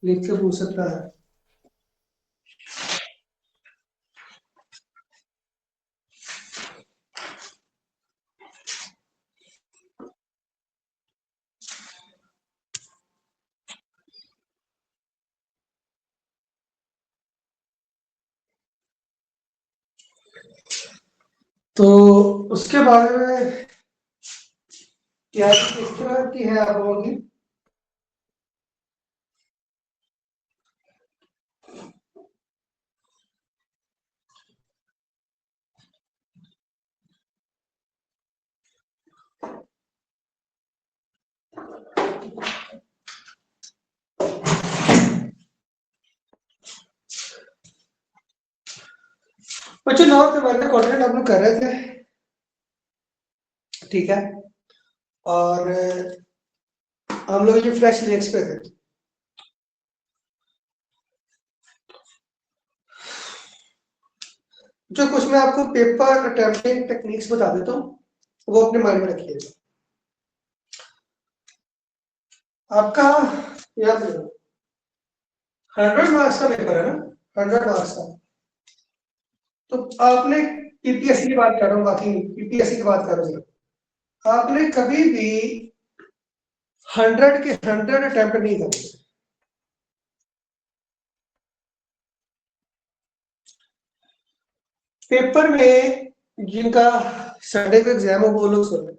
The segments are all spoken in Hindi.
लिख के पूछ सकता है। तो उसके बारे में क्या किस तरह की है आप लोगों की? बच्चों नॉर्थ अमेरिका कॉन्टिनेंट हम लोग कर रहे थे, ठीक है। और हम लोग ये फ्लैश लेक्स पे थे। जो कुछ मैं आपको पेपर अटेम्प्टिंग टेक्निक्स बता देता हूँ, वो अपने माइंड में रखिएगा। आपका याद रखो 100 मार्क्स का पेपर है ना, 100 मार्क्स का। तो आपने पीपीएससी की बात कर रहा हूँ, बाकी पीपीएससी की बात कर रहा हूँ। आपने कभी भी 100 के 100 अटेम्प्ट नहीं करते। पेपर में जिनका संडे को एग्जाम हो वो लोग सुन रहे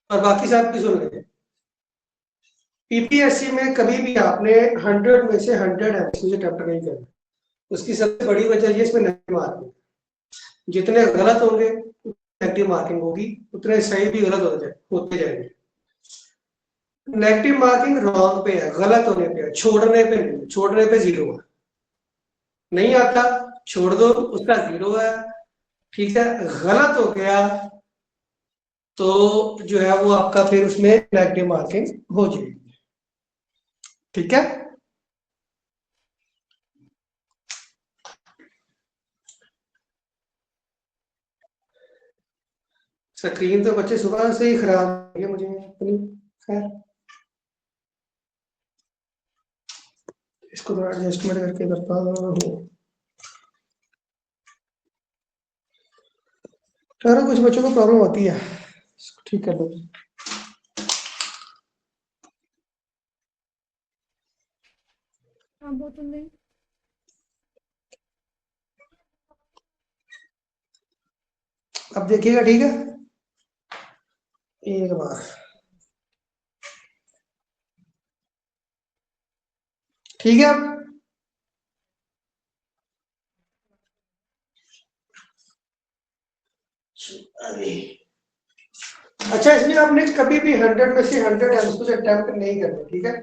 और बाकी सब भी सुन रहे हैं। पीपीएससी में कभी भी आपने 100 में से 100 एमसीक्यू अटेम्प्ट नहीं करना। उसकी सबसे बड़ी वजह ये इसमें नेगेटिव मार्किंग, जितने गलत होंगे नेगेटिव मार्किंग होगी, उतने सही भी गलत होते जाएंगे। नेगेटिव मार्किंग रॉन्ग पे है, गलत होने पे है, छोड़ने पे नहीं। छोड़ने पे 0 है, नहीं आता छोड़ दो, उसका 0 है, ठीक है। गलत हो गया तो जो है वो आपका फिर उसमें नेगेटिव मार्किंग हो जाएगी, ठीक है। स्क्रीन तो बच्चे सुबह से ही खराब है मुझे अपनी। खैर इसको थोड़ा एडजस्टमेंट करके करता हूँ। खैर कुछ बच्चों को प्रॉब्लम होती है, इसको ठीक कर दो। हाँ बोतल दे। अब देखिएगा, ठीक है। एक बार ठीक है। अब अरे अच्छा, इसमें आपने कभी भी 100 में से 100 आंसर अटेम्प्ट नहीं करना, ठीक है।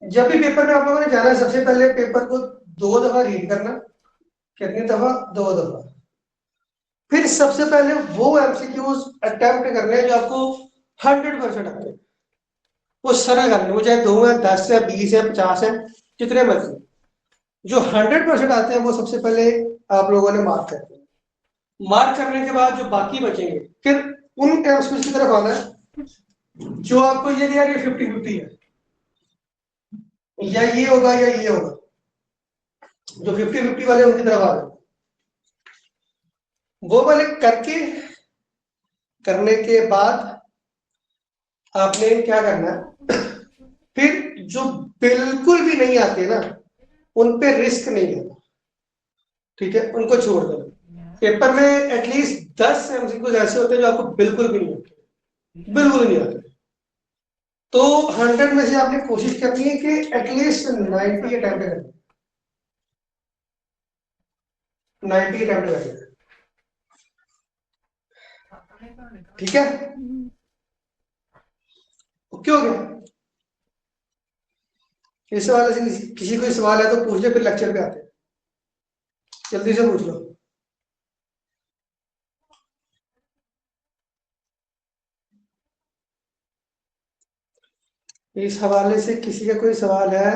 जब भी पेपर में आप लोगों ने जाना है, सबसे पहले पेपर को 2 दफा रीड करना। कितनी दफा? 2 दफा। फिर सबसे पहले वो एमसीक्यूज अटेम्प्ट करने हैं जो आपको 100% आते हैं। वो सरल करने, वो चाहे 2 है, 10 है, 20 है, 50 है, जितने मर्जी। जो 100% आते हैं वो सबसे पहले आप लोगों ने मार्क करते हैं। मार्क करने के बाद जो बाकी बचेंगे, फिर उन एमसीक्यूज की तरफ आना है जो आपको ये दिया कि 50-50 है, या ये होगा या ये होगा। जो 50-50 वाले उनकी तरफ आ गए, वो वाले करके करने के बाद आपने क्या करना है, फिर जो बिल्कुल भी नहीं आते ना, उन पे रिस्क नहीं लेना, ठीक है, उनको छोड़ देना। पेपर में एटलीस्ट 10 एमसीक्यूज ऐसे होते हैं जो आपको बिल्कुल भी नहीं आते, बिल्कुल नहीं आते। तो 100 में से आपने कोशिश करनी है कि एटलीस्ट 90 अटेम्प्ट करना, 90 अटेम्प्ट करना, ठीक है। ओके हो गया? इस सवाल से किसी कोई सवाल है तो पूछ ले, फिर लेक्चर पे आते हैं। जल्दी से पूछ लो। इस हवाले से किसी का कोई सवाल है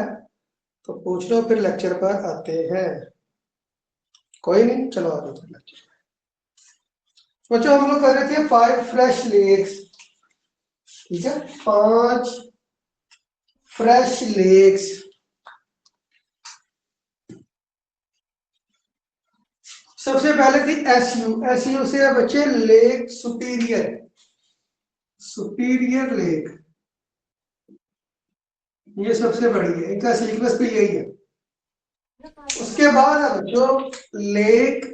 तो पूछ लो, फिर लेक्चर पर आते हैं। कोई नहीं, चलो आगे फिर लेक्चर। बच्चों हम लोग कर रहे थे 5 फ्लैश लेक्स, ठीक है। 5 फ्रेश लेक्स। सबसे पहले थी एसयू से है बच्चे लेक सुपीरियर, सुपीरियर लेक, ये सबसे बड़ी है, इनका सीक्वेंस भी यही है। उसके बाद है बच्चों lake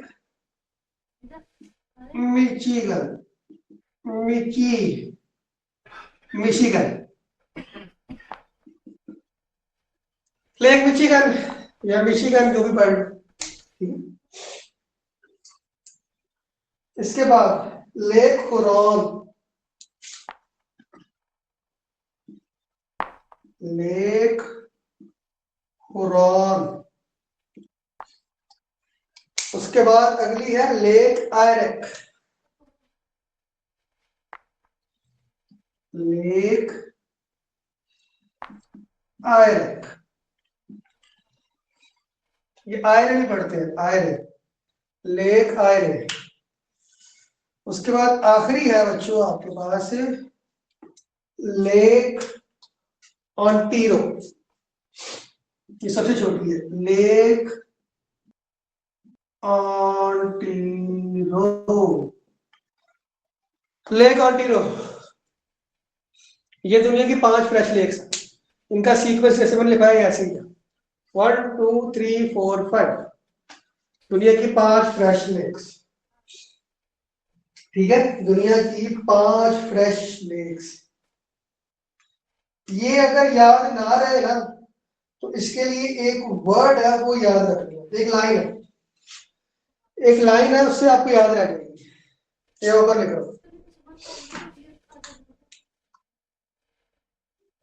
Michigan, Michigan, lake Michigan या मिशिगन जो भी पढ़ लो, ठीक है। इसके बाद लेक हुरॉन, लेक हुरॉन। उसके बाद अगली है लेक आयरक, लेक आयरक, ये आयरन ही पढ़ते हैं, आयरन, लेक आयरन। उसके बाद आखिरी है बच्चों आपके पास लेक ऑन्टीरो, ये सबसे छोटी है, लेक ऑन्टीरो, लेक ऑन्टीरो। ये दुनिया की 5 फ्रेश लेक्स, इनका सीक्वेंस जैसे मैंने लिखा है ऐसे ही है, 1 2 3 4 5, दुनिया की 5 फ्रेश लेक्स, ठीक है, दुनिया की 5 फ्रेश लेक्स। ये अगर याद ना रहे ना तो इसके लिए एक वर्ड है वो याद रखना, एक लाइन है, एक लाइन है उससे आपको याद रह जाएगी। ये ऊपर लिखो,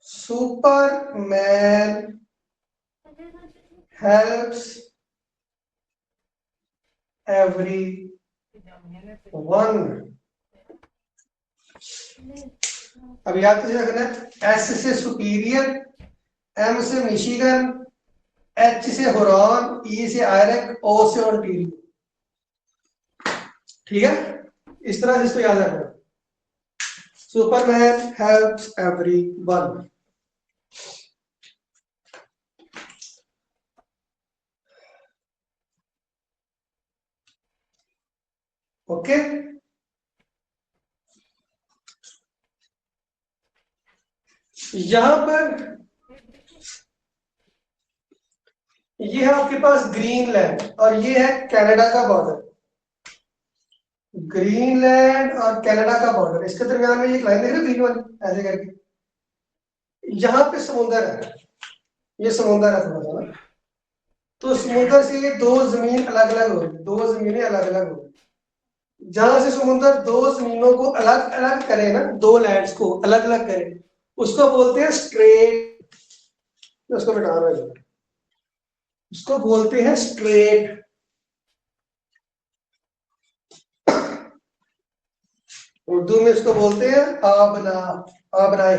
सुपरमैन हेल्प्स एवरी वन। अब याद कैसे रखना है, एस से सुपीरियर, एम से मिशिगन, एच से हुरॉन, ई से आयरक, ओ से ऑन्टारियो, ठीक है, इस तरह से इसको याद रखना। Superman helps every one. Okay, यहां पर ये है आपके पास ग्रीनलैंड और ये है कनाडा का बॉर्डर, ग्रीनलैंड और कनाडा का बॉर्डर, इसके दरमियान में एक लाइन देख रहे हो ग्रीन वाली, ऐसे करके, यहां पे समुंदर है, ये समुंदर है थोड़ा सा, तो समुंदर से ये 2 जमीन अलग अलग हो गई, 2 जमीनें अलग अलग हो गई। जहां से समुंदर 2 जमीनों को अलग अलग करे ना, 2 लैंड्स को अलग अलग करे, उसको बोलते हैं स्ट्रेट, उसको मिटा रहा है, उसको बोलते हैं स्ट्रेट। उर्दू में इसको बोलते हैं आबना, आबनाई,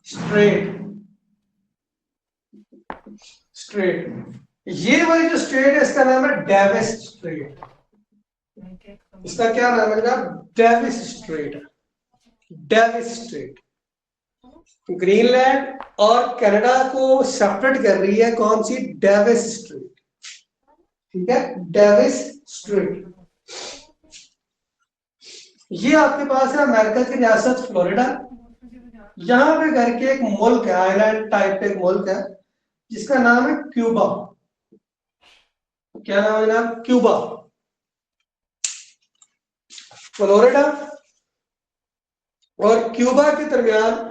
स्ट्रेट, स्ट्रेट। ये वाली जो स्ट्रेट है इसका नाम है डेविस स्ट्रेट, इसका क्या नाम है जनाब, Davis Strait, Davis Strait. Greenland और कनाडा को सेपरेट कर रही है कौन सी, डेविस स्ट्रेट, ठीक है, डेविस स्ट्रेट। ये आपके पास है अमेरिका की रियासत फ्लोरिडा, यहां पे करके एक मुल्क है, आइलैंड टाइप एक मुल्क है जिसका नाम है क्यूबा। क्या नाम है जनाब, क्यूबा। फ्लोरिडा और क्यूबा के दरमियान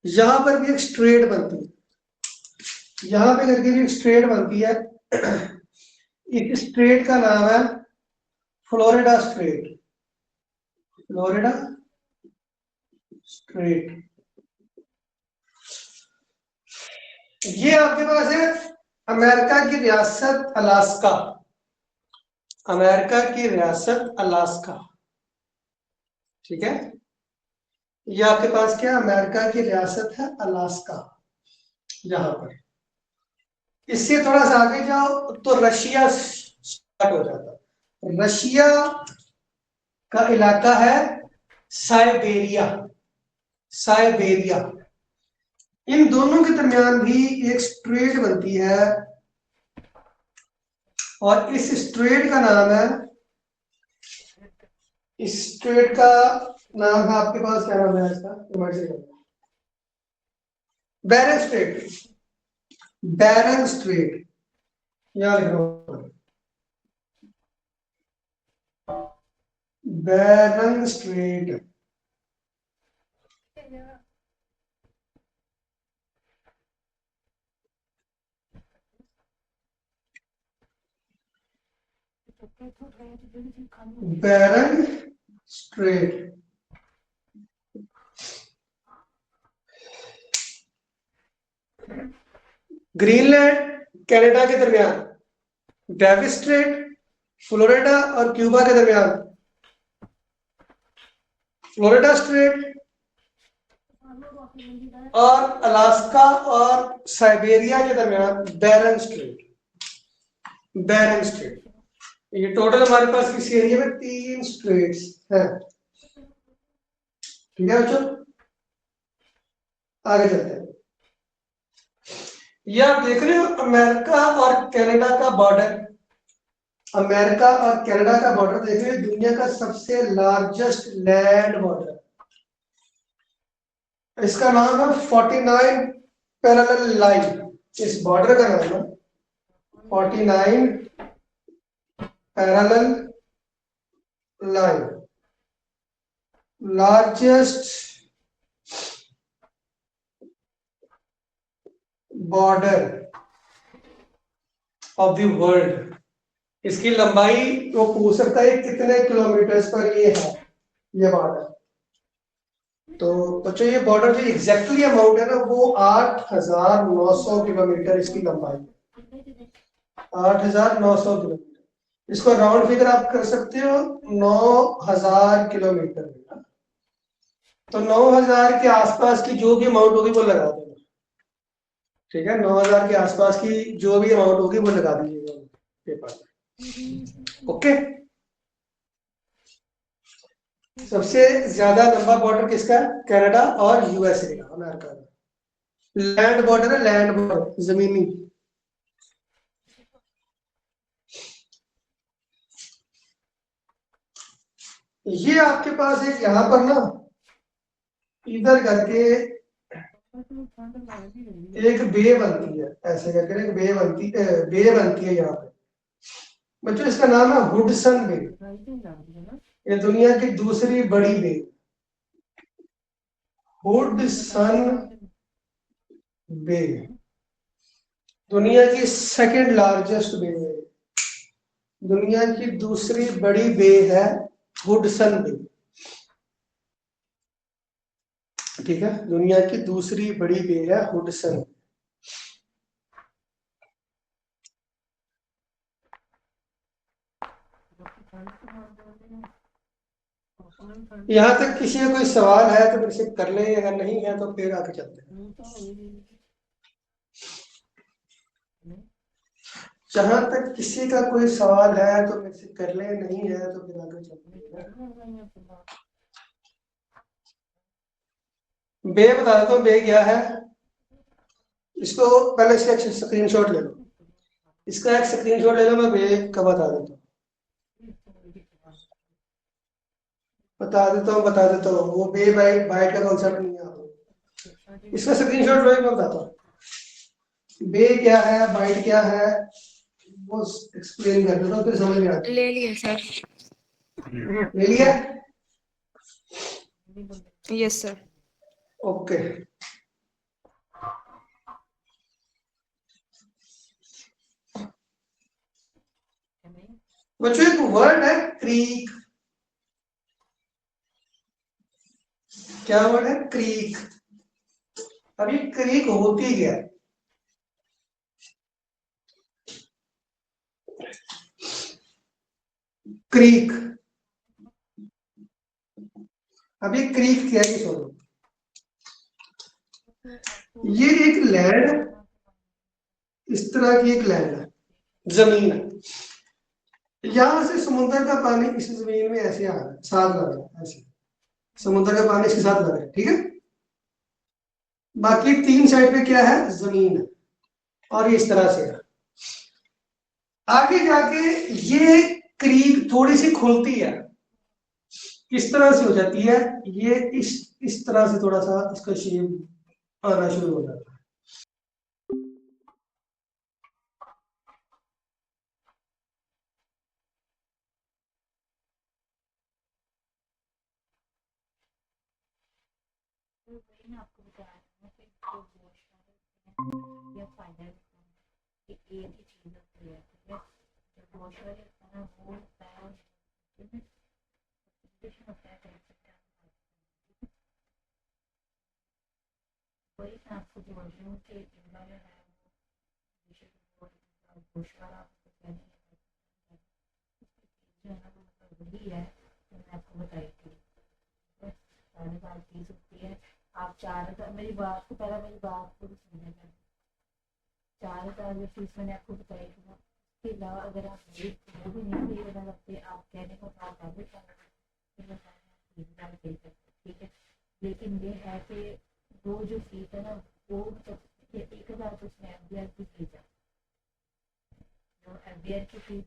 यहां पर भी एक स्ट्रेट बनती है, यहां पे करके भी एक स्ट्रेट बनती है, इस स्ट्रेट का नाम है फ्लोरिडा स्ट्रेट, फ्लोरिडा स्ट्रेट। ये आपके पास है अमेरिका की रियासत अलास्का, अमेरिका की रियासत अलास्का, ठीक है, ये आपके पास क्या, अमेरिका की रियासत है अलास्का, यहां पर। इससे थोड़ा सा आगे जाओ तो रशिया स्टार्ट हो जाता है, रशिया का इलाका है साइबेरिया, साइबेरिया। इन दोनों के दरमियान भी एक स्ट्रेट बनती है और इस स्ट्रेट का नाम है, इस स्ट्रेट का नाम है आपके पास, क्या नाम है इसका, बैरंग स्ट्रेट, बैरंग स्ट्रेट, यहां लिख रहा हूं, बैरंग स्ट्रेट। बैरंग स्ट्रेट ग्रीनलैंड कनाडा के दरमियान, डेविस स्ट्रेट फ्लोरिडा और क्यूबा के दरमियान, फ्लोरिडा स्ट्रेट और अलास्का और साइबेरिया के दरमियान बैरंग स्ट्रेट, बैरंग स्ट्रेट। ये टोटल हमारे पास इस एरिया में 3 स्ट्रेट्स हैं। ठीक है बच्चों, आगे चलते हैं। ये आप देख रहे हो अमेरिका और कनाडा का बॉर्डर, अमेरिका और कनाडा का बॉर्डर देख रहे हो, दुनिया का सबसे लार्जेस्ट लैंड बॉर्डर। इसका नाम है 49 पैरेलल लाइन, इस बॉर्डर का नाम है 49 parallel line, largest border of the world. इसकी लंबाई वो पूछ सकता है कितने किलोमीटर्स पर ये है, ये बॉर्डर। तो बच्चों ये बॉर्डर जो एग्जैक्टली अमाउंट है ना, वो 8,900 किलोमीटर इसकी लंबाई है, 8,900 किलोमीटर। इसको राउंड फिगर आप कर सकते हो 9,000 किलोमीटर। तो 9,000 के आसपास की जो भी अमाउंट होगी वो लगा देना, ठीक है, 9,000 के आसपास की जो भी अमाउंट होगी वो लगा दीजिएगा पेपर में। ओके, सबसे ज्यादा लंबा बॉर्डर किसका है, कनाडा और यूएसए का, अमेरिका का। लैंड बॉर्डर है, लैंड बॉर्डर जमीनी। ये आपके पास एक यहां पर ना इधर करके एक बे बनती है, ऐसे करके एक बे बनती है यहाँ पे बच्चों। इसका नाम है हुडसन बे। ये दुनिया की दूसरी बड़ी बे, हुडसन बे, दुनिया की सेकंड लार्जेस्ट बे है, दुनिया की दूसरी बड़ी बे है हुडसन बे। ठीक है, दुनिया की दूसरी बड़ी बे है हुडसन। यहाँ तक किसी का कोई सवाल है तो मेरे से कर ले, अगर नहीं है तो फिर आगे चलते हैं। जहां तक किसी का कोई सवाल है तो मेरे से कर ले, नहीं है तो फिर आगे चलते हैं। बे बता देता हूँ बे क्या है। इसको पहले इसका एक स्क्रीनशॉट ले लो, इसका एक स्क्रीनशॉट ले लो, मैं बे का बता देता हूँ, बता देता हूँ वो बे बाइट बाइट का कॉन्सेप्ट नहीं है आपको। इसका स्क्रीनशॉट लो, मैं बताता हूँ बे क्या है, बाइट क्या है, वो एक्सप्लेन कर देता हूँ, फिर समझ में आ जाएगा। ले लिया सर। ले लिया? Yes sir. ओके, बच्चों एक वर्ड है क्रीक। क्या वर्ड है, क्रीक। अभी क्रीक होती क्या है? क्रीक, अभी क्रीक क्या है सुनो। ये एक लैंड, इस तरह की एक लैंड है, जमीन है। यहां से समुद्र का पानी इस जमीन में ऐसे आ रहा है, साथ लग रहा है ऐसे, समुद्र का पानी इसके साथ लगा है, ठीक है। बाकी 3 साइड पे क्या है, जमीन है, और ये इस तरह से है। आगे जाके ये क्रीक थोड़ी सी खुलती है, किस तरह से हो जाती है, ये इस तरह से थोड़ा सा इसका शेप आना शुरू हो जाता है। तो वही मैं आपको बता रही हूँ कि जो वॉश वाले या फाइनल ये एक ही चीज़ होती है, ठीक है। जो वॉश वाले होता है ना वो होता है होता है कर सकते हैं, वही मैं आपको बोल रही हूँ कि इनका जो है वो वॉश वाला आपको कहने जो है ना वो मतलब वही है जो मैं आपको बताई थी। 4,000 चीज़ होती है। आप 4,000 मेरी बात को पहले मेरी बात पूरी सुनिएगा। 4,000 जो फीस मैंने आपको बताई थी ना, उसके अलावा अगर आप वो भी नहीं पे करना चाहते, आप कहने को आप आगे फिर बताएं 3,000 पे करते, ठीक है। लेकिन ये है कि वो जो फीस है ना वो मतलब 1,000 तो उसमें FBR की फीस है, जो FBR की फीस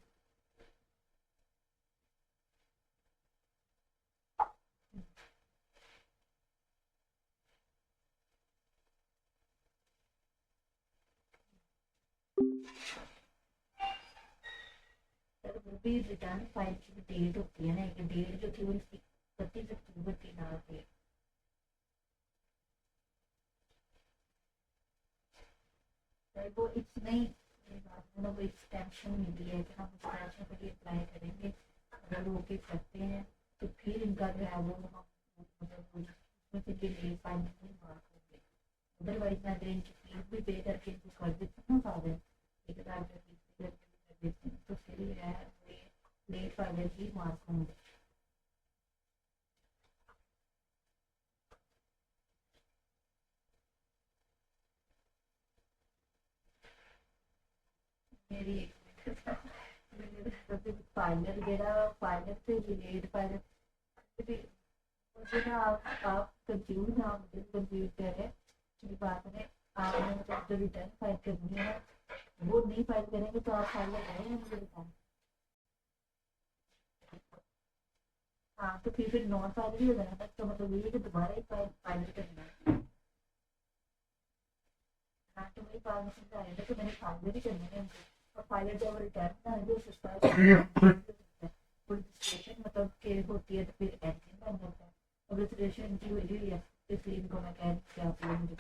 सर वो भी रिटर्न फाइल की डेट होती है ना, एक डेट जो थी वो 31 अक्टूबर की ना थी। सर वो नहीं मतलब वो एक्सटेंशन मिली है कि हम एक्सटेंशन के लिए अप्लाई करेंगे, अगर वो ओके करते हैं तो फिर इनका जो है वो हम मतलब उसमें से भी ले फाइनली मार्क होंगे। अदरवाइज मैं अगर इनकी फीस भी पे करके इनको कर देती हूँ फादर 1,000 रुपये फीस पे करके कर देती हूँ तो फिर जो है लेट फादर ही मार्क होंगे। मेरी फाइनल जेह्ड़ा फाइनल से रिलेट फाइनल मुझे ना आप कंफ्यूज ना मुझे कंफ्यूज कर रहे हैं मेरी बात में। आपने मतलब जो रिटर्न फाइल करनी है वो नहीं फाइल करेंगे तो आप फाइल लगाए मुझे बताएं। हाँ तो फिर नॉन फाइल भी हो जाएगा तो मतलब ये कि दोबारा ही फाइल करना है। हाँ तो मेरी बात में समझ आएगा तो मैंने फाइल भी करने हैं और फाइल जब रिटर्न ना जो सस्ता रजिस्ट्रेशन मतलब के होती है तो फिर एडमिन बन जाता है और रजिस्ट्रेशन की हुई हुई है इसलिए इनको मैं कह कि आप लोग मुझे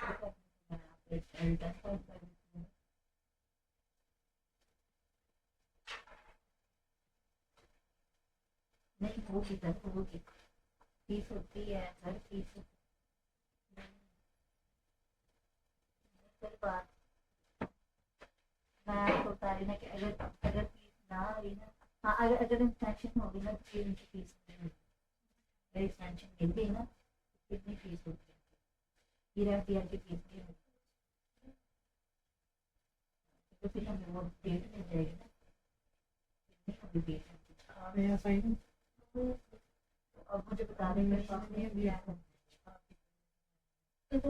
रिटर्न फाइल कर देती हूँ। नहीं होगी सर होगी, फीस होती है सर फीस सर बात मैं आपको बता रही ना कि अगर अगर फीस ना आ रही ना, हाँ अगर इंस्पेक्शन होगी ना तो फिर उनकी फीस नहीं होगी, अगर इंस्पेक्शन मिल गई ना तो कितनी फीस होगी फिर FBR की फीस नहीं होगी तो फिर हमें वो डेट मिल जाएगी ना, कितनी होगी डेट आ रही है सही। तो अब मुझे बता दें मेरे पास नहीं भी है तो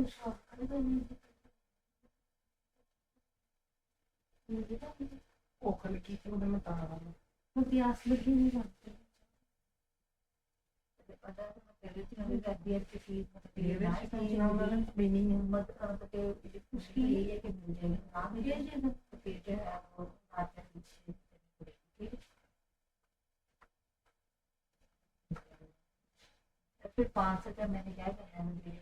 ओखल की तो मैं बता रहा हूँ तो प्यास लगी नहीं लगती पता है मैं कह रही थी हमें FBR की फीस मतलब उसकी यही है कि मिल जाएगी ना मिल जाएगी तो फिर जो है वो बात है ठीक है। फिर 500 का मैंने क्या करना है मुझे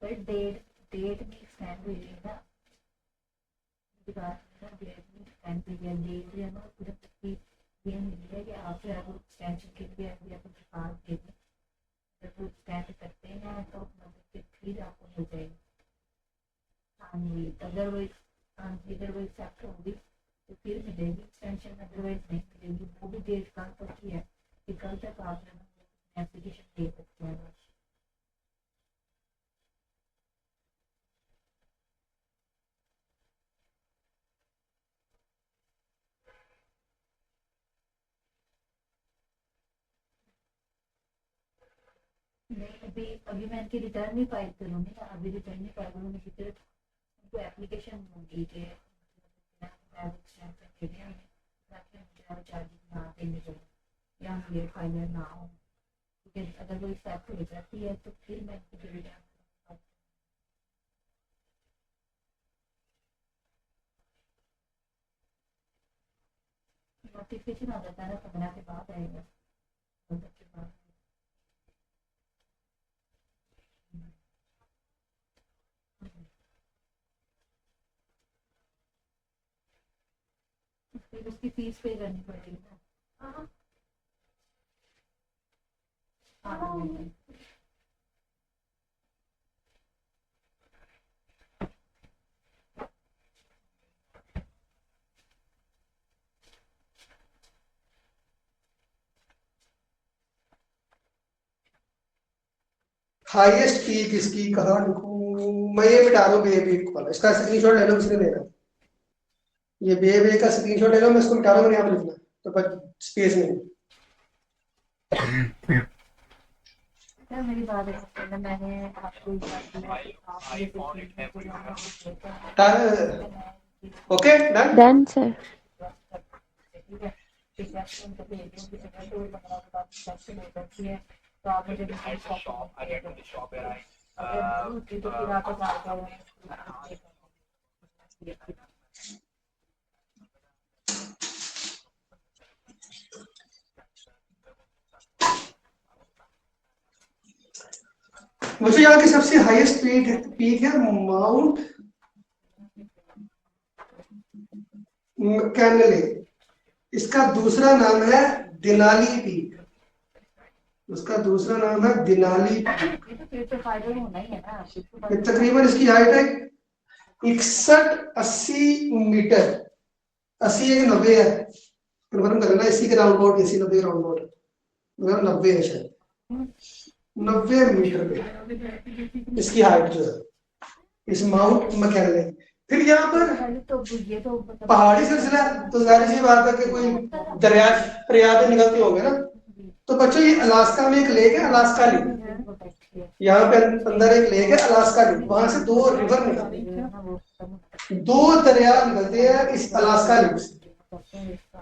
फिर डेट डेट भी एक्सटेंड हुई है ना बात है ना डेट भी एक्सटेंड हुई है डेट जो है ना सिर्फ इसकी ये मिली है कि आप जो है वो एक्सटेंशन के लिए अभी आपको पास दे दें जब वो एक्सटेंड करते हैं तो मतलब कि फिर आपको मिल जाएगी। हाँ जी अगर वो हाँ जी अगर वो एक्सेप्ट होगी तो फिर मिलेगी एक्सटेंशन अदरवाइज नहीं मिलेगी वो भी डेट कल तक की है कि कल तक आप जो है एप्लीकेशन दे सकते हैं बस। नहीं, अभी अभी मैं इनकी रिटर्न नहीं फाइल करूँगी ना, अभी रिटर्न नहीं फाइल करूँगी, मुझे फिर उनको एप्लीकेशन होगी कि चार्जेस ना देने को या ये फाइनल ना हो, क्योंकि अगर वो एक्सेप्ट हो जाती है तो फिर मैं इनकी रिटर्न नोटिफिकेशन आ जाता है ना, 15 के बाद आएगा, 15 के बाद। फिर उसकी फीस पे करनी पड़ेगी ना। हाँ, हाईएस्ट पीक इसकी कहाँ लिखूं मैं, ये मिटा लो बे पीक वाला, इसका स्क्रीनशॉट ले लो, किसने देना ये बे का स्क्रीनशॉट ले लो, मैं इसको मिटा लो, मैंने यहाँ पे लिखना है, तो पर स्पेस नहीं। सर मेरी बात है, पहले मैंने आपको एक बात दिया कि आप ये ओके डन। Done sir. ठीक है, ठीक है, उनको भेज दूँ कि जगह तो 15 के बाद सेक्शन हो जाती है, तो आप मुझे डिटेल शॉप अगर नहीं होती तो फिर आप मुझे यहाँ की सबसे हाईएस्ट पीक है माउंट कैनले, इसका दूसरा नाम है दिनाली पीक, उसका दूसरा नाम है दिनाली पीक। फिर तो फायदा होना ही है ना, ये तकरीबन इसकी हाइट है 61-80 मीटर, 80 एक 90 है, कन्फर्म करना इसी के राउंड अबाउट, इसी 90 राउंड अबाउट, मगर 90 है शायद, 90 मीटर पे इसकी हाइट जो है इस माउंट मैकेले। फिर यहाँ पर तो ये तो पहाड़ी सिलसिला, तो जाहिर सी बात है कि कोई दरिया फरियाद निकलते होंगे ना, तो बच्चों ये अलास्का में एक लेक है, अलास्का लेक, यहाँ पे अंदर एक लेक है अलास्का लेक, वहां से 2 रिवर निकलते हैं, 2 दरिया निकलते हैं इस अलास्का लेक से,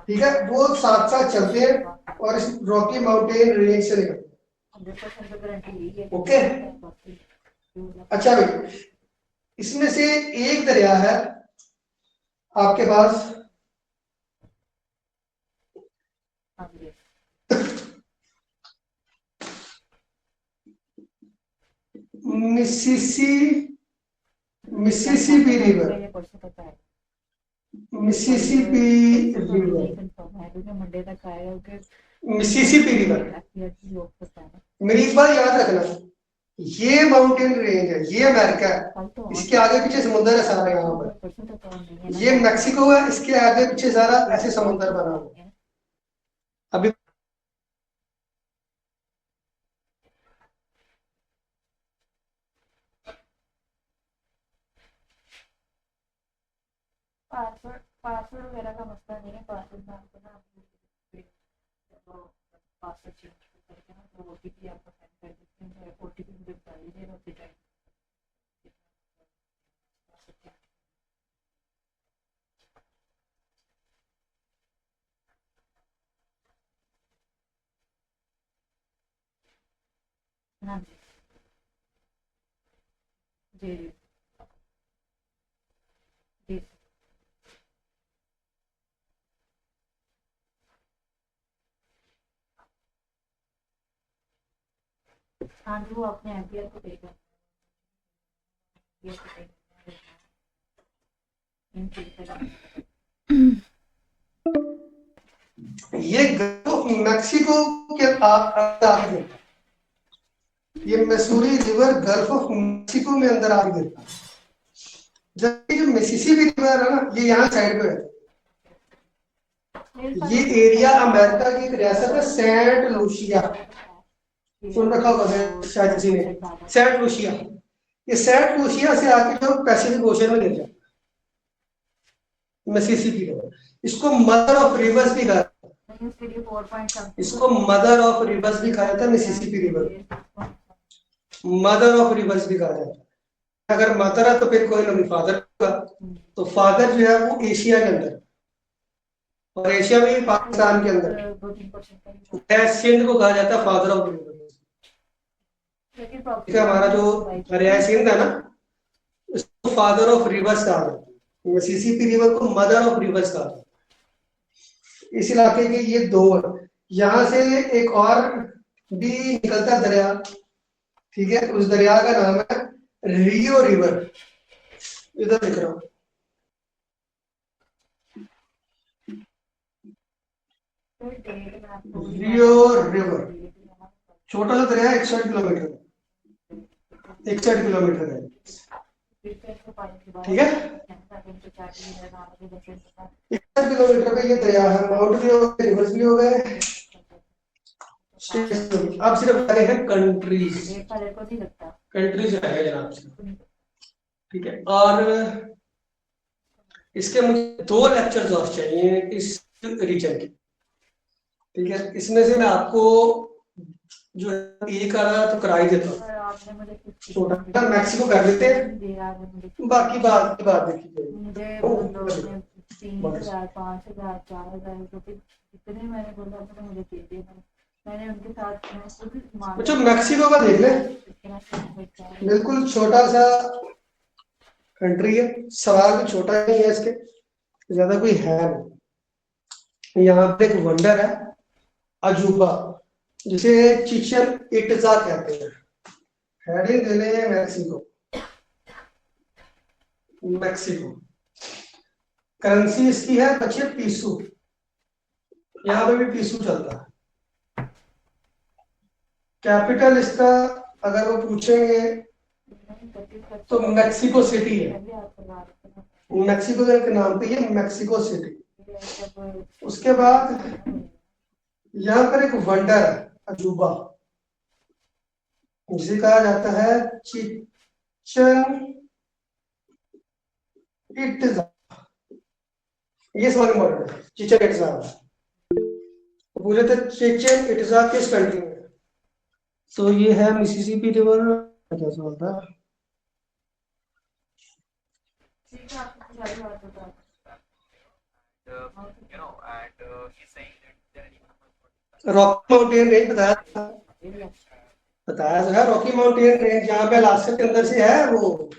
ठीक है, वो साथ साथ चलते हैं और इस रॉकी माउंटेन रेंज से निकलते हैं। ओके, अच्छा भाई, इसमें से एक दरिया है आपके पास Mississippi river, Mississippi river, Monday तक आएगा, मिसिसिपी रिवर। मेरी एक बात याद रखना, ये माउंटेन रेंज है, ये अमेरिका है, इसके आगे पीछे समुद्र है सारा, यहाँ पर ये मैक्सिको है, इसके आगे पीछे सारा ऐसे समुद्र बना हुआ है। अभी पासवर्ड वगैरह का मसला नहीं है, पासवर्ड में आपको ना पासवर्ड चेंज करके ना तो ओटीपी आपको सेंड कर देते हैं, ओटीपी मुझे बता दीजिएगा उसी टाइम। हाँ जी जी जी जी। हाँ जी, वो अपने एम्प्लॉयर को पे कर ये मैक्सिको के आगे, ये Missouri river gulf of Mexico में अंदर आगे गिरता है, जबकि जो मिसिसिपी रिवर है ना ये यहाँ साइड पे है। ये एरिया अमेरिका की एक रियासत है सेंट लूसिया, सुन रखा होगा शायद किसी ने, सेंट लूसिया, ये सेंट लूसिया से आके जो पैसिफिक ओशन में गिर जाता है मिसिसिपी रिवर, इसको मदर ऑफ रिवर्स भी कहा, इसको मदर ऑफ रिवर्स भी कहा जाता है Mississippi river. Mother of reverse भी कहा जाता है। अगर मदर है तो फिर कोई ना कोई फादर होगा, तो फादर जो है वो एशिया के अंदर, और एशिया में भी पाकिस्तान के अंदर 2-3 क्वेश्चन रियाज सिंध को कहा जाता है फादर ऑफ रिवर्स। ठीक है, हमारा जो रियाज सिंध है ना, उसको फादर ऑफ रिवर्स कहा जाता है, मिसिसिपी रिवर को मदर ऑफ रिवर्स कहा जाता है। इस इलाके के ये दो है। यहाँ से एक और भी निकलता दरिया, ठीक है, उस दरिया का नाम है रियो रिवर। इधर लिख रहा हूं, रियो रिवर, छोटा सा दरिया, 61 किलोमीटर, 61 किलोमीटर है, ठीक है। 61 किलोमीटर का ये दरिया है। माउंट भी हो गए, रिवर्स भी हो गए। अब सिर्फ बने हैं कंट्रीज, कंट्रीज रहे जनाब सिर्फ, ठीक है। और इसके मुझे 2 लेक्चर्स और चाहिए इस रीजन के, ठीक है। इसमें से मैं आपको जो एक आधा तो करा ही देता हूँ, छोटा मैक्सिको कर देते हैं, बाकी बात की बात देखिए। मुझे मतलब 3,000 5,000 4,000 रुपये जितने मैंने बोला था मुझे दे देना। मैंने उनके साथ बच्चों मैक्सिको का देख ले, बिल्कुल छोटा सा कंट्री है, सवाल भी छोटा ही है, इसके ज्यादा कोई है नहीं। यहाँ पे एक वंडर है अजूबा, जिसे चिचन इट्जा कहते हैं। हेडिंग दे लें मैक्सिको, मैक्सिको। करेंसी इसकी है बच्चे पीसू, यहाँ पे भी पीसू चलता है। कैपिटल इसका अगर वो पूछेंगे तो मैक्सिको सिटी है, मैक्सिको के नाम पे ये मैक्सिको सिटी। उसके बाद यहाँ पर एक वंडर है अजूबा, जिसे कहा जाता है चिचन इट्जा। ये सवाल इम्पोर्टेंट है, चिचन इट्जा तो पूछे थे चिचन इट्जा किस कंट्री में, तो ये है मिसिसिपी रिवर। क्या सवाल था? रॉकी माउंटेन रेंज बताया था, बताया तो है। रॉकी माउंटेन रेंज जहाँ पे अलास्का के अंदर से है, वो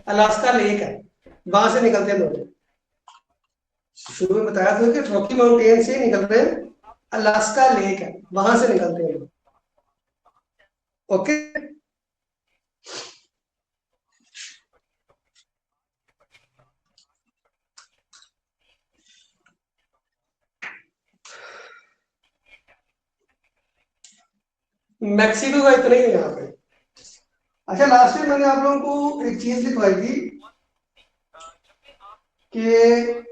अलास्का लेक है, वहां से निकलते हैं लोग। शुरू में बताया था कि रॉकी माउंटेन से निकल रहे हैं, अलास्का लेक है, वहां से निकलते हैं लोग। ओके, मैक्सिको का इतना ही है यहाँ पे। अच्छा, लास्ट में मैंने आप लोगों को एक चीज लिखवाई थी कि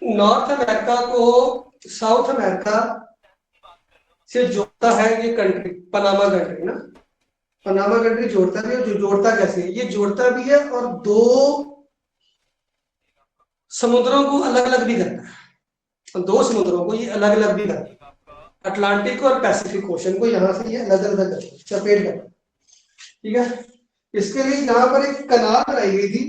नॉर्थ अमेरिका को साउथ अमेरिका से जोड़ता है ये कंट्री, पनामा कंट्री ना, पनामा कंट्री जोड़ता भी है। जो जोड़ता कैसे है, ये जोड़ता भी है और 2 समुद्रों को अलग अलग भी करता है। 2 समुद्रों को ये अलग अलग भी करता है, अटलांटिक और पैसिफिक ओशन को यहाँ से ये अलग अलग सेपरेट करता है, ठीक है। इसके लिए यहाँ पर एक कनाल बनाई गई थी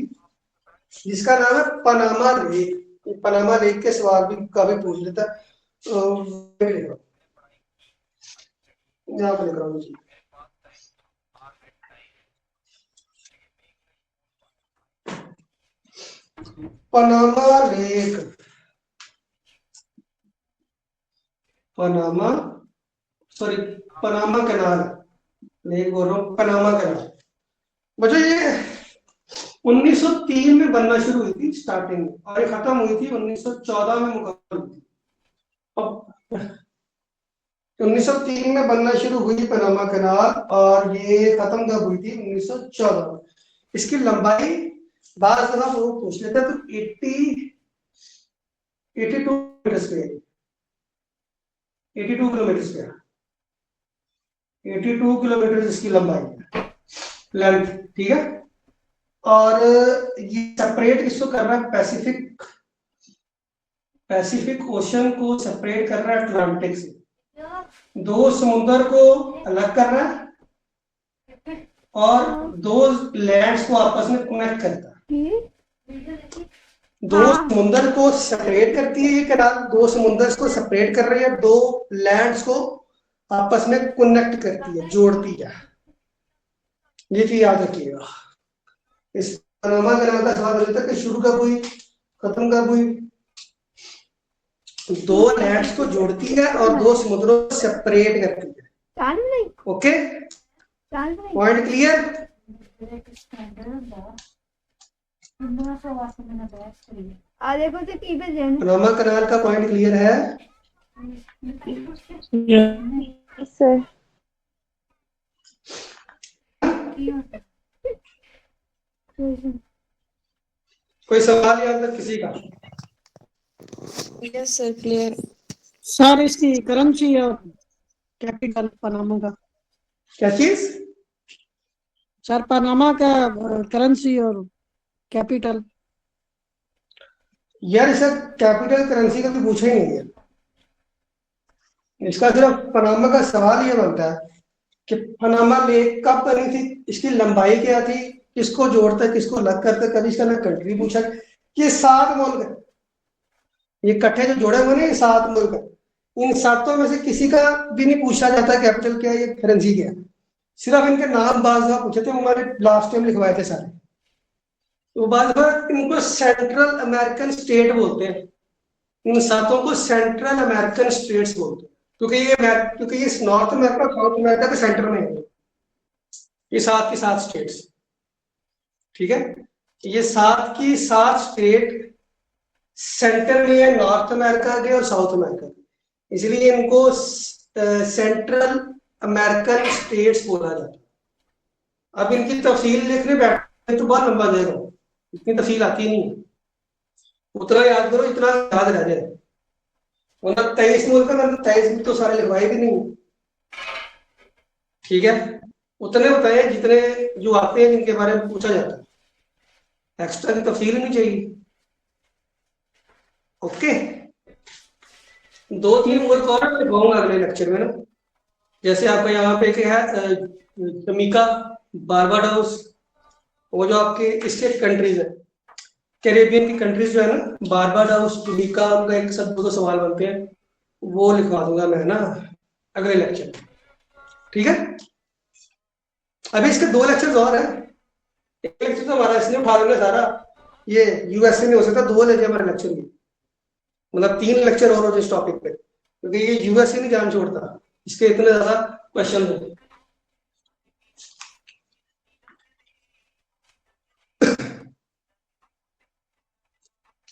जिसका नाम है पनामा लेक। पनामा लेक के सवाल भी काफी पूछ लेता है, तो यहाँ पर लिख रहा हूँ जी। Panama lake, Panama, sorry Panama canal, lake बोल रहा हूँ, पनामा कनाल। बच्चों ये 1903 में बनना शुरू हुई थी स्टार्टिंग में, और ये खत्म हुई थी 1914 में मुकम्मल हुई थी। अब 1903 में बनना शुरू हुई पनामा कनाल, और ये खत्म कब हुई थी? 1914 में। इसकी लंबाई बार दफा वो पूछ लेते हैं तो 82 kilometre square, 82 kilometre square, 82 kilometre इसकी लंबाई है, लेंथ, ठीक है। और ये सेपरेट किसको कर रहा है? पैसिफिक, पैसिफिक ओशन को सेपरेट कर रहा है अटलांटिक से। 2 समुद्र को अलग कर रहा है और दो लैंड्स को आपस में कनेक्ट करता है। कि दो समुंदर को सेपरेट करती है ये कैनाल, दो समुंदर को सेपरेट कर रही है, दो लैंड्स को आपस में कनेक्ट करती है, जोड़ती है। ये चीज याद रखिएगा। इस पनामा कैनाल का सवाल होता है कि शुरू कब हुई, खत्म कब हुई। दो लैंड्स को जोड़ती है और दो समुद्रों को सेपरेट करती है। चाल नहीं ओके, चाल नहीं पॉइंट क्लियर। आ देखो तो की पे जेन पनामा कैनाल का पॉइंट क्लियर है। सर कोई सवाल यहाँ तक किसी का? Yes sir clear. सर इसकी करेंसी और कैपिटल पनामा का, क्या चीज? सर पनामा का करेंसी और कैपिटल। यार इसे कैपिटल करेंसी का तो पूछा ही नहीं है। इसका सिर्फ पनामा का सवाल ये बनता है कि पनामा लेक कब बनी थी, इसकी लंबाई क्या थी, किसको जोड़ता है, किसको अलग करता है, कभी इसका ना कंट्री पूछा। ये 7 मुल्क है, ये इकट्ठे जो जोड़े हुए ना, ये 7 मुल्क है। इन 7 में से किसी का भी नहीं पूछा जाता कैपिटल क्या है, ये करेंसी क्या है। सिर्फ इनके नाम बाज पूछे थे, हमारे लास्ट टाइम लिखवाए थे सारे। तो बाद में इनको सेंट्रल अमेरिकन स्टेट बोलते हैं। इन 7 को सेंट्रल अमेरिकन स्टेट्स बोलते हैं, क्योंकि ये नॉर्थ अमेरिका साउथ अमेरिका के सेंटर में है। ये 7 की 7 स्टेट्स, ठीक है। ये 7 की 7 स्टेट सेंटर में है, नॉर्थ अमेरिका के और साउथ अमेरिका के, इसलिए इनको सेंट्रल अमेरिकन स्टेट्स बोला जाता है। अब इनकी तफसील लिखने बैठे तो बहुत लंबा जाएगा, इतनी तफसील आती नहीं है। उतना याद करो, इतना याद रह जाए। वरना 23 मुल्क का 23 तो सारे लिखवाए भी नहीं, ठीक है। उतने बताए जितने जो आते हैं, जिनके बारे में पूछा जाता है। एक्स्ट्रा की तफसील नहीं चाहिए। ओके, 2-3 मुल्क और मैं लिखवाऊंगा अगले लेक्चर में ना। जैसे आपका यहाँ पे है जमैका, बारबाडोस, वो जो आपके इसके कंट्रीज है, कैरेबियन की कंट्रीज जो है ना, बारबाडोस, जमैका, उनका एक सब 2 सवाल बनते हैं, वो लिखवा दूंगा मैं ना अगले लेक्चर में, ठीक है। अभी इसके 2 लेक्चर और हैं। एक लेक्चर तो हमारा इसने उठा लेना सारा, ये यूएसए में हो सकता है 2 लेक्चर हमारे लेक्चर में, मतलब 3 लेक्चर और हो इस टॉपिक पे, क्योंकि ये यूएसए नहीं जान छोड़ता, इसके इतने ज्यादा क्वेश्चन होते।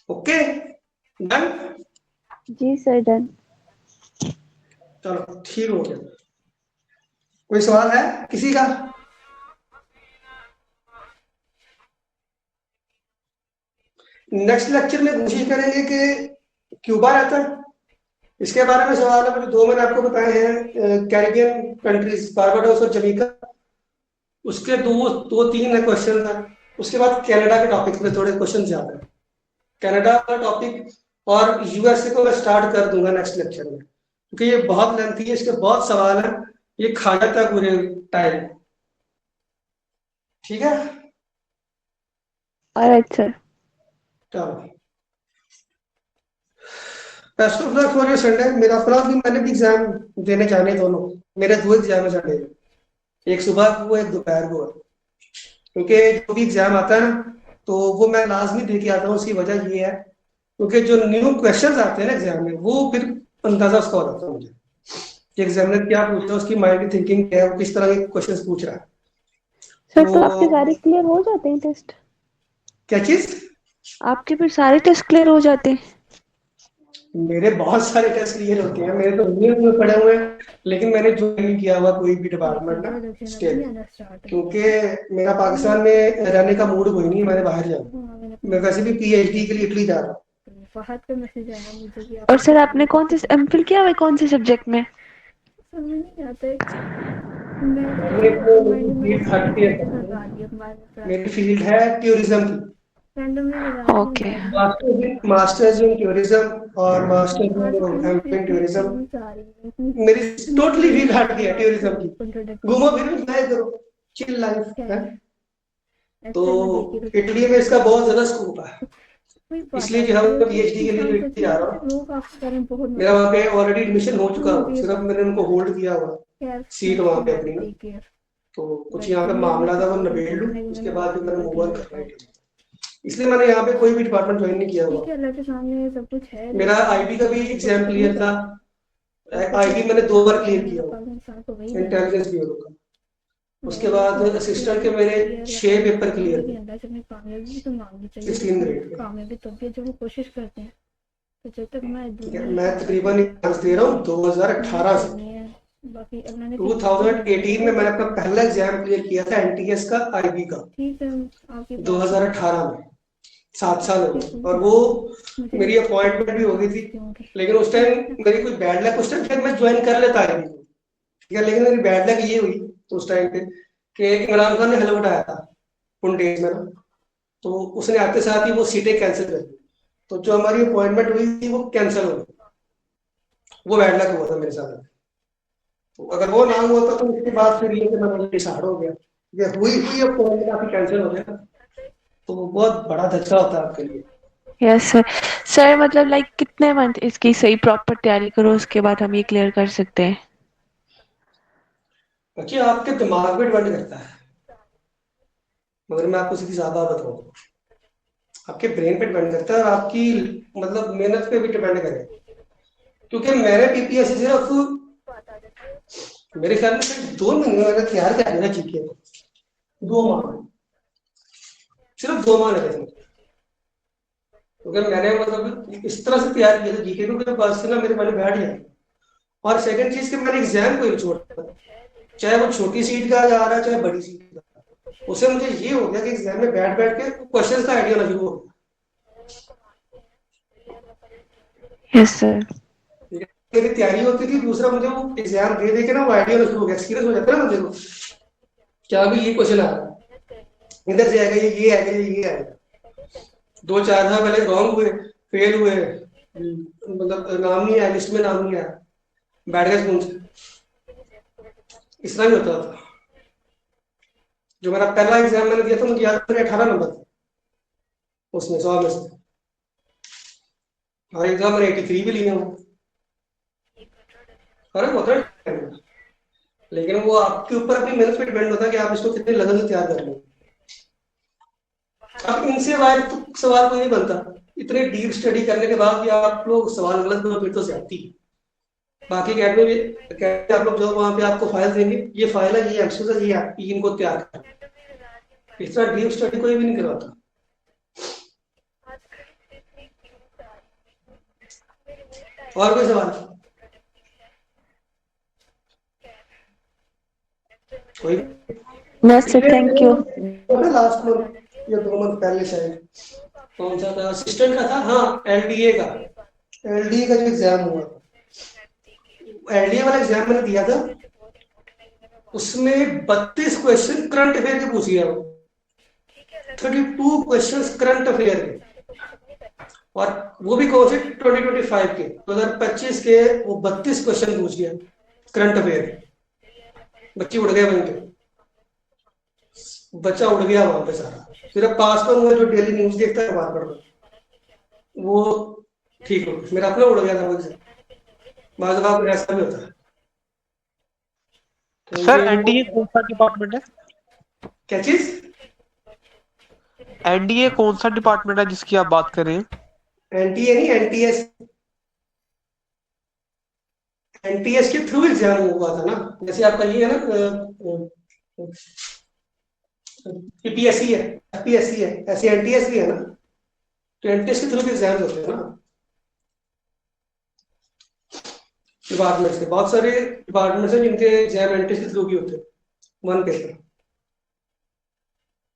Okay, done. जी सर डन। चलो ठीक हो गया। कोई सवाल है किसी का? नेक्स्ट लेक्चर में कोशिश करेंगे कि क्यूबा रहता है, इसके बारे में सवाल है। 2 मैंने आपको बताए हैं, कैरिबियन कंट्रीज बारबाडोस और जमैका, उसके 2-3 क्वेश्चन था। उसके बाद कनाडा के टॉपिक पे थोड़े क्वेश्चन ज्यादा है, कनाडा का टॉपिक, और यूएसए को मैं स्टार्ट कर दूंगा नेक्स्ट लेक्चर में, क्योंकि ये बहुत लेंथी है, इसके बहुत सवाल हैं, ये खा जाता है पूरे टाइम, ठीक है। Alright sir. चलो, best of luck for your Sunday. मेरा अपना भी, मैंने भी एग्जाम देने जाने, दोनों मेरे 2 एग्जाम है संडे, एक सुबह को एक दोपहर को है। क्योंकि जो भी एग्जाम आता है ना, तो वो मैं लाजमी दे के आता हूँ। उसकी वजह ये है क्योंकि जो न्यू क्वेश्चंस आते हैं ना एग्जाम में, वो फिर अंदाजा उसका हो जाता है मुझे कि एग्जामिनर क्या पूछ रहा है, उसकी माइंड की थिंकिंग क्या है, वो किस तरह के क्वेश्चंस पूछ रहा है। सर तो आपके सारे क्लियर हो जाते हैं टेस्ट? क्या चीज? आपके फिर सारे टेस्ट क्लियर हो जाते हैं? मेरे बहुत सारे टेस्ट क्लियर होते हैं, मेरे तो इंजीनियरिंग में पढ़े हुए हैं, लेकिन मैंने ज्वाइन नहीं किया हुआ कोई भी डिपार्टमेंट ना स्टेट, क्योंकि मेरा पाकिस्तान में रहने का मूड कोई नहीं, मैंने बाहर जाऊँ। मैं वैसे भी पीएचडी के लिए इटली जा रहा हूँ। फहद का मैसेज आया मुझे कि और सर आपने कौन से एमफिल किया हुआ है, कौन से सब्जेक्ट में? समझ नहीं आता है। मेरी फील्ड है टूरिज्म की, ओके मास्टर्स इन टूरिज्म और मास्टर्स इन टूरिज्म। मेरी टोटली फील्ड हट गई है टूरिज्म की। घूमो फिरो एंजॉय करो, चिल लाइफ है। तो एक्चुअल में देखिए तो इटली में इसका बहुत ज्यादा स्कोप है, कोई बात इसलिए नहीं जो है है, पीएचडी के लिए इंसान इटली जा रहा हूँ। लोग आपके बारे में बहुत मेरा वहाँ पे ऑलरेडी एडमिशन हो चुका हम्म, हुआ, ये सिर्फ बात मैंने उनको होल्ड किया हुआ खैर सीट वहाँ पे अपनी ना। Take care. तो कुछ यहाँ पे मामला था वो निबेड़ लूँ, उसके बाद फिर मैंने मूव ऑन करना है। इसलिए मैंने यहाँ पे कोई भी डिपार्टमेंट ज्वाइन नहीं किया ठीक हुआ। है, अल्लाह के सामने सब कुछ है। मेरा आईबी का भी एग्जाम क्लियर था, आईबी मैंने 2 बार क्लियर किया हुआ, इंसान को वही इंटेलिजेंस ब्यूरो का। उसके बाद असिस्टेंट के मेरे 6 पेपर क्लियर थे, अंदर से अपनी कामयाबी भी तो मांगनी चाहिए। 16 ग्रेड के। कामयाबी तब भी है जब वो कोशिश करते हैं। तो जब तक मैं ठीक है, मैं तकरीबन एग्जाम्स दे रहा हूँ 2018 से। बाकी अब मैंने 2018 में मैंने अपना पहला एग्जाम क्लियर किया था एनटीएस का, आईबी का, ठीक है आपकी 2018 में। 7 साल हो गए, और वो मेरी अपॉइंटमेंट भी हो गई थी। लेकिन उस टाइम मेरी कोई बैड लक, उस टाइम शायद मैं ज्वाइन कर लेता आईबी को, ठीक है। लेकिन मेरी बैड लक ये हुई तो उस टाइम पे कि इमरान खान ने हल उठाया था उन डेज में ना, तो उसने आते साथ ही वो सीटें कैंसिल कर दी, तो जो हमारी अपॉइंटमेंट हुई थी वो कैंसिल हो गई। वो बैड लक हुआ था मेरे साथ। तो अगर वो ना हुआ था तो उसके बाद फिर ये कि मैं डिसाइड हो गया, ये हुई अपॉइंटमेंट आपकी कैंसिल हो गया, तो वो बहुत बड़ा धक्का होता है आपके लिए। Yes sir. सर मतलब लाइक कितने मंथ इसकी सही प्रॉपर तैयारी करो उसके बाद हम ये क्लियर कर सकते हैं? बच्चे आपके दिमाग पे डिपेंड करता है, मगर मैं आपको सीधी सादा बताऊँ, आपके ब्रेन पे डिपेंड करता है और आपकी मतलब मेहनत पे भी डिपेंड करेगा। क्योंकि मैंने पीपीएससी सिर्फ मेरे ख्याल में सिर्फ 2 महीने मैंने तैयार कर लिया जीके को, 2 माह, सिर्फ 2 माह लगे थे। क्योंकि मैंने मतलब इस तरह से तैयार किया था जीके को कि बस ना मेरे पहले बैठ गया। और सेकंड चीज कि मैंने एग्जाम को ही छोड़ा, चाहे वो छोटी सीट का जा रहा है चाहे बड़ी सीट का, उससे मुझे ये हो गया कि एग्जाम में बैठ बैठ के क्वेश्चंस का आइडिया ना शुरू हो गया। Yes sir. मेरी तैयारी होती थी, दूसरा मुझे वो एग्जाम दे दे के ना वो आइडिया ना शुरू हो गया, एक्सपीरियंस हो जाता है ना मुझे को, क्या भी ये क्वेश्चन आ रहा है, इधर से आएगा ये आएगा ये आएगा। 2-4 साल पहले रॉन्ग हुए, फेल हुए, मतलब नाम नहीं आया, लिस्ट में नाम नहीं आया, बैठ गए स्कूल से। इस तरह भी होता था। जो मेरा पहला एग्जाम मैंने दिया था मुझे याद है 18 नंबर थे उसमें 100 में से, और एग्जाम मैंने 83 भी लिए हूँ। फर्क होता है, लेकिन वो आपके ऊपर अपनी मेहनत पे डिपेंड होता है कि आप इसको कितने लगन से तैयार कर लेंगे। अब इनसे वाइड तो सवाल कोई नहीं बनता, इतने डीप स्टडी करने के बाद भी आप लोग सवाल गलत करो फिर तो ज्यादती है। बाकी अकेडमी आप लोग जो वहाँ पे आपको फाइल देंगे, ये फाइल है, ये एमसीक्यूज है, ये इनको तैयार कर, इस तरह डीप स्टडी कोई भी नहीं करवाता। और कोई सवाल? कोई? No sir, thank you. Last month या 2 मंथ पहले शायद कौन सा था, असिस्टेंट का था, हाँ एलडीए का जो एग्जाम हुआ, एलडीए वाला एग्जाम मैंने दिया था, उसमें 32 क्वेश्चन करंट अफेयर के पूछ गया वो, 32 क्वेश्चंस करंट अफेयर के, और वो भी कौन से 2025 के, 2025 के वो 32 क्वेश्चन पूछ गया करंट अफेयर। बच्चे उड़ गए वहीं पे, बच्चा उड़ गया वहां पे सारा। फिर अब पास पर हुआ जो डेली न्यूज देखता है बार बार वो ठीक हो, मेरा अपना उड़ गया था वहीं से। बाज़ बार ऐसा भी होता है। तो सर एनडीए कौन सा डिपार्टमेंट है? क्या चीज? एनडीए कौन सा डिपार्टमेंट है जिसकी आप बात कर रहे हैं? एनटीए नहीं, एनटीएस, एनटीएस के थ्रू एग्जाम हुआ था ना, जैसे आपका ये है ना पीपीएससी है, एफपीएससी है, ऐसे एनटीएस भी है ना, तो एनटीएस के थ्रू भी एग्जाम होते हैं ना डिपार्टमेंट से। बहुत सारे डिपार्टमेंट्स हैं जिनके एग्जाम एनटीएस के थ्रू भी होते हैं, वन पेपर।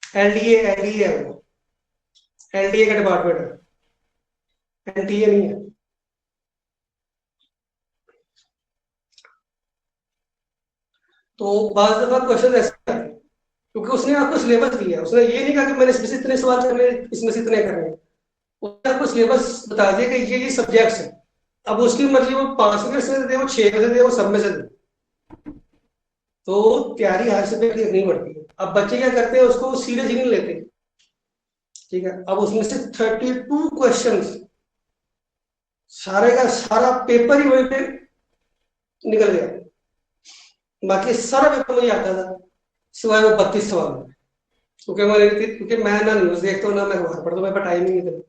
एलडीए है वो, एलडीए का डिपार्टमेंट है, एनटीए नहीं है। तो बाज़ दफा क्वेश्चन ऐसे आते हैं क्योंकि उसने आपको सिलेबस दिया, उसने ये नहीं कहा कि मैंने इसमें से इतने सवाल करने, इसमें से इतने करने, उसने आपको सिलेबस बता दिया कि ये सब्जेक्ट्स है। अब उसकी मर्जी वो 5 में से दे, वो 6 में से दे, वो सब में से दे। तो तैयारी हाथ से पहले रखनी पड़ती है। अब बच्चे क्या करते हैं, उसको सीरियस ही नहीं लेते, ठीक है। अब उसमें से 32 क्वेश्चंस, सारे का सारा पेपर ही वहीं पे निकल गया। बाकी सारा पेपर मुझे आता था, सिवाय वो 32 सवाल। क्योंकि मैं ना न्यूज देखता हूँ ना मैं अखबार पढ़ता हूँ, मेरे पास टाइम ही नहीं था।